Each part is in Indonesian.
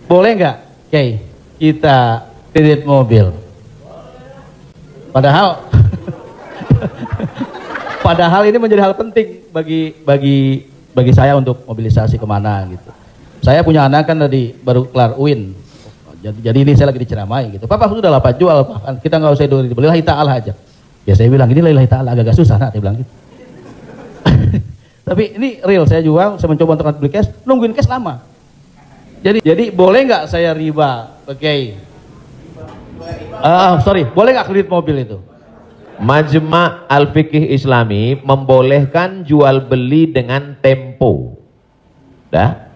boleh nggak, Oke, kita kredit mobil? Padahal, padahal ini menjadi hal penting bagi saya untuk mobilisasi kemana gitu. Saya punya anak kan tadi baru kelar UIN, jadi ini saya lagi diceramai gitu. Papa sudah lah Pak, jual Pak, kita nggak usah dibeli, lillahi ta'ala aja. Ya saya bilang ini lillahi ta'ala agak susah, nah dia bilang gitu. Tapi ini real, saya jual, saya mencoba untuk beli cash, nungguin cash lama. Jadi boleh nggak saya riba? Oke. Sorry, boleh nggak kredit mobil itu? Majma' Al-Fiqih Islami membolehkan jual beli dengan tempo. Dah?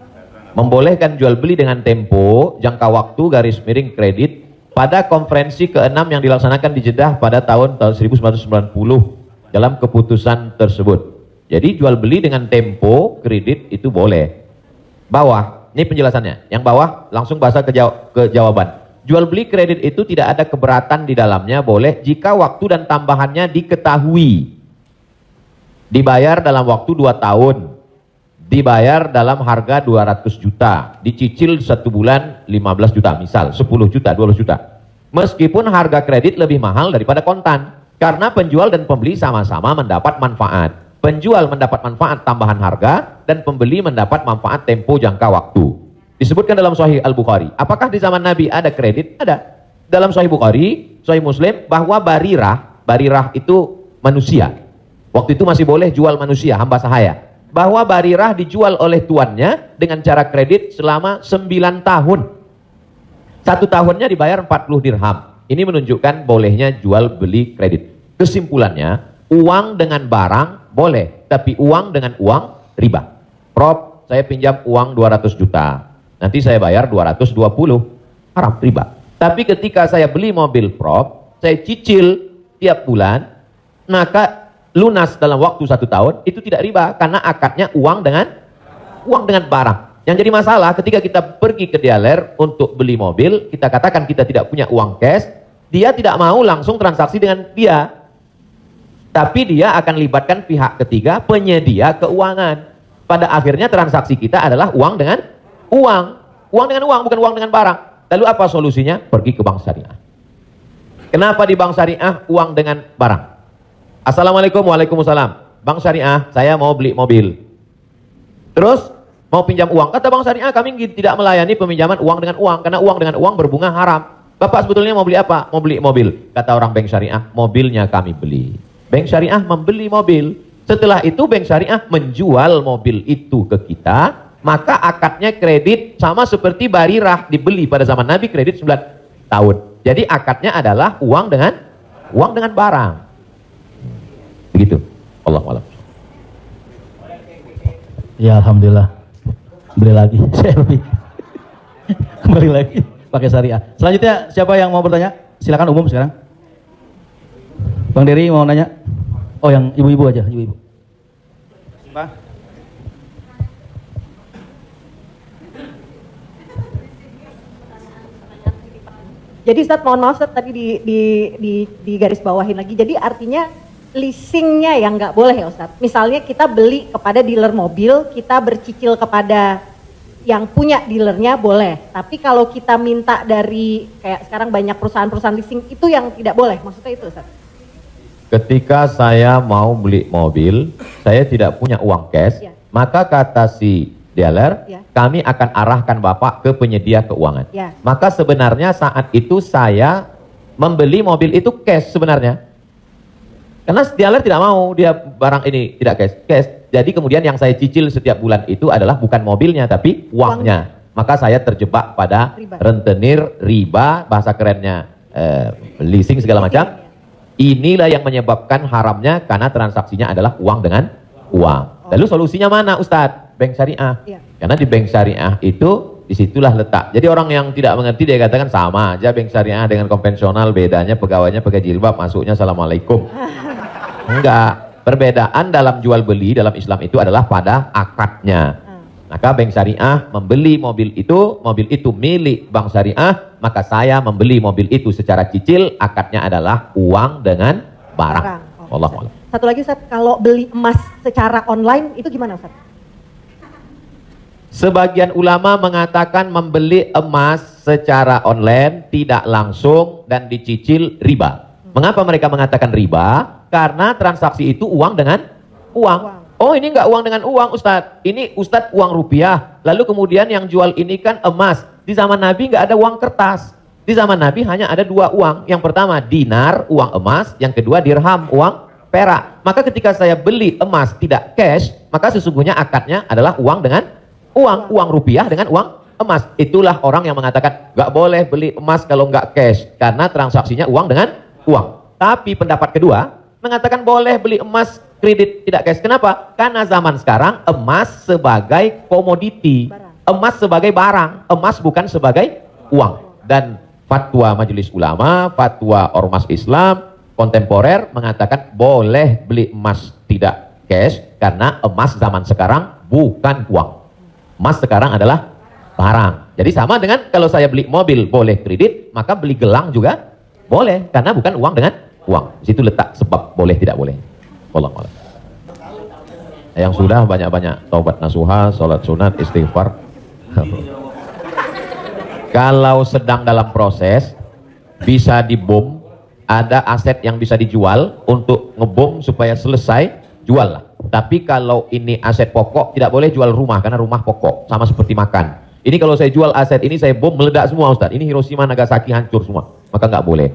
Membolehkan jual beli dengan tempo, jangka waktu, garis miring kredit pada konferensi ke-6 yang dilaksanakan di Jeddah pada tahun 1990 dalam keputusan tersebut. Jadi jual beli dengan tempo kredit itu boleh. Bawah, ini penjelasannya. Yang bawah langsung bahasa ke jawaban. Jual beli kredit itu tidak ada keberatan di dalamnya, boleh jika waktu dan tambahannya diketahui. Dibayar dalam waktu 2 tahun. Dibayar dalam harga 200 juta. Dicicil 1 bulan 15 juta. Misal 10 juta, 12 juta. Meskipun harga kredit lebih mahal daripada kontan. Karena penjual dan pembeli sama-sama mendapat manfaat. Penjual mendapat manfaat tambahan harga dan pembeli mendapat manfaat tempo jangka waktu. Disebutkan dalam Sahih Al-Bukhari. Apakah di zaman Nabi ada kredit? Ada. Dalam Sahih Bukhari, Sahih Muslim, bahwa barirah itu manusia. Waktu itu masih boleh jual manusia, hamba sahaya. Bahwa barirah dijual oleh tuannya dengan cara kredit selama 9 tahun. 1 tahunnya dibayar 40 dirham. Ini menunjukkan bolehnya jual beli kredit. Kesimpulannya, uang dengan barang boleh, tapi uang dengan uang riba. Prof, saya pinjam uang 200 juta. Nanti saya bayar 220. Haram, riba. Tapi ketika saya beli mobil Prof, saya cicil tiap bulan, maka lunas dalam waktu 1 tahun, itu tidak riba. Karena akadnya uang dengan barang. Yang jadi masalah ketika kita pergi ke dealer untuk beli mobil, kita katakan kita tidak punya uang cash, dia tidak mau langsung transaksi dengan dia. Tapi dia akan libatkan pihak ketiga, penyedia keuangan. Pada akhirnya transaksi kita adalah uang dengan uang. Uang dengan uang, bukan uang dengan barang. Lalu apa solusinya? Pergi ke bank syariah. Kenapa di bank syariah uang dengan barang? Assalamualaikum, waalaikumsalam. Bank syariah, saya mau beli mobil. Terus mau pinjam uang. Kata bank syariah, kami tidak melayani peminjaman uang dengan uang. Karena uang dengan uang berbunga haram. Bapak sebetulnya mau beli apa? Mau beli mobil. Kata orang bank syariah, mobilnya kami beli. Bank syariah membeli mobil. Setelah itu bank syariah menjual mobil itu ke kita. Maka akadnya kredit sama seperti barirah dibeli pada zaman Nabi, kredit 9 tahun. Jadi akadnya adalah uang dengan barang. Begitu. Allahuakbar. Ya alhamdulillah. Beli lagi. Saya lebih. Kembali lagi pakai syariah. Selanjutnya siapa yang mau bertanya? Silakan umum sekarang. Bang Dery mau nanya? Oh yang ibu-ibu aja, ibu-ibu. Pak. Jadi Ustadz, mohon maaf Ustadz, tadi di garis bawahin lagi. Jadi artinya leasingnya yang nggak boleh ya Ustadz. Misalnya kita beli kepada dealer mobil, kita bercicil kepada yang punya dealernya boleh. Tapi kalau kita minta dari kayak sekarang banyak perusahaan-perusahaan leasing itu yang tidak boleh. Maksudnya itu Ustadz. Ketika saya mau beli mobil, saya tidak punya uang cash, Ya. maka kata si dealer, Ya. kami akan arahkan Bapak ke penyedia keuangan. Ya. Maka sebenarnya saat itu saya membeli mobil itu cash sebenarnya. Karena dealer tidak mau dia barang ini tidak cash. Jadi kemudian yang saya cicil setiap bulan itu adalah bukan mobilnya tapi uangnya. Maka saya terjebak pada rentenir, riba, bahasa kerennya leasing segala macam. Inilah yang menyebabkan haramnya karena transaksinya adalah uang dengan uang. Lalu solusinya mana Ustadz? Bank syariah. Karena di bank syariah itu disitulah letak. Jadi orang yang tidak mengerti dia katakan sama aja bank syariah dengan konvensional, bedanya pegawainya pakai jilbab, masuknya assalamualaikum. Enggak. Perbedaan dalam jual beli dalam Islam itu adalah pada akadnya. Maka bank syariah membeli mobil itu milik bank syariah, maka saya membeli mobil itu secara cicil, akadnya adalah uang dengan barang. Wallahu a'lam. Satu lagi Ustadz, kalau beli emas secara online itu gimana Ustadz? Sebagian ulama mengatakan membeli emas secara online tidak langsung dan dicicil riba. Mengapa mereka mengatakan riba? Karena transaksi itu uang dengan uang. Oh, ini enggak uang dengan uang, Ustadz. Ini Ustadz uang rupiah. Lalu kemudian yang jual ini kan emas. Di zaman Nabi enggak ada uang kertas. Di zaman Nabi hanya ada dua uang. Yang pertama dinar, uang emas. Yang kedua dirham, uang perak. Maka ketika saya beli emas tidak cash, maka sesungguhnya akadnya adalah uang dengan uang rupiah dengan uang emas. Itulah orang yang mengatakan nggak boleh beli emas kalau nggak cash karena transaksinya uang dengan uang. Tapi pendapat kedua mengatakan boleh beli emas kredit tidak cash. Kenapa? Karena zaman sekarang emas sebagai komoditi, emas sebagai barang, emas bukan sebagai uang. Dan fatwa Majelis Ulama, fatwa Ormas Islam kontemporer mengatakan boleh beli emas tidak cash karena emas zaman sekarang bukan uang. Emas sekarang adalah barang. Jadi sama dengan kalau saya beli mobil boleh kredit, maka beli gelang juga boleh karena bukan uang dengan uang. Di situ letak sebab boleh tidak boleh. Wallahu a'lam. Yang sudah banyak-banyak taubat nasuha, salat sunat, istighfar. Kalau sedang dalam proses bisa dibom, ada aset yang bisa dijual untuk ngebom supaya selesai, jual lah. Tapi kalau ini aset pokok, tidak boleh jual rumah, karena rumah pokok, sama seperti makan. Ini kalau saya jual aset ini, saya bom, meledak semua Ustaz. Ini Hiroshima, Nagasaki, hancur semua. Maka nggak boleh.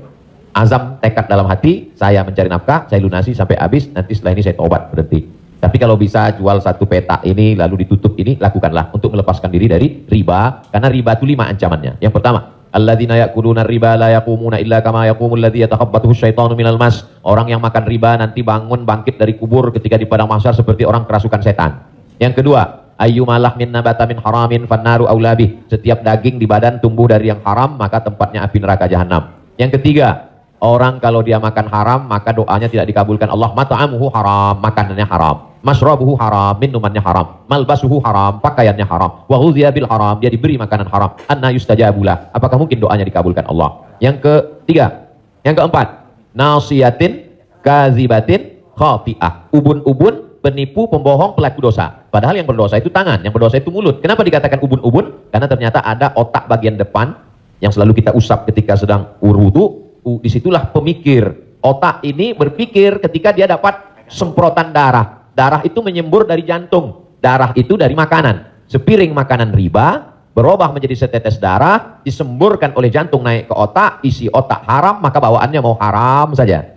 Azam, tekad dalam hati, saya mencari nafkah, saya lunasi sampai habis, nanti setelah ini saya tobat, berhenti. Tapi kalau bisa jual satu petak ini, lalu ditutup ini, lakukanlah untuk melepaskan diri dari riba. Karena riba itu 5 ancamannya. Yang pertama, alladzina ya'kuluna riba la yaqumuna illa kama yaqumul ladzi yatakhabbathu asyaitanu minal mas. Orang yang makan riba nanti bangun bangkit dari kubur ketika di padang mahsyar seperti orang kerasukan setan. Yang kedua, ayyuma lahmin nabata min haramin fannaru aulabih. Setiap daging di badan tumbuh dari yang haram, maka tempatnya api neraka jahanam. Yang ketiga, orang kalau dia makan haram, maka doanya tidak dikabulkan Allah. Mata'amuhu haram, makanannya haram. Masrabuhu haram, minumannya haram. Malbasuhu haram, pakaiannya haram. Wa ghudhiya bil haram, dia diberi makanan haram. Anna yustajabulah, apakah mungkin doanya dikabulkan Allah? Yang ketiga, yang keempat, nasiyatin kazibatin khati'ah. Ubun-ubun, penipu, pembohong, pelaku dosa. Padahal yang berdosa itu tangan, yang berdosa itu mulut. Kenapa dikatakan ubun-ubun? Karena ternyata ada otak bagian depan yang selalu kita usap ketika sedang wudu. Disitulah pemikir. Otak ini berpikir ketika dia dapat semprotan darah. Darah itu menyembur dari jantung. Darah itu dari makanan. Sepiring makanan riba berubah menjadi setetes darah, disemburkan oleh jantung naik ke otak, isi otak haram, maka bawaannya mau haram saja.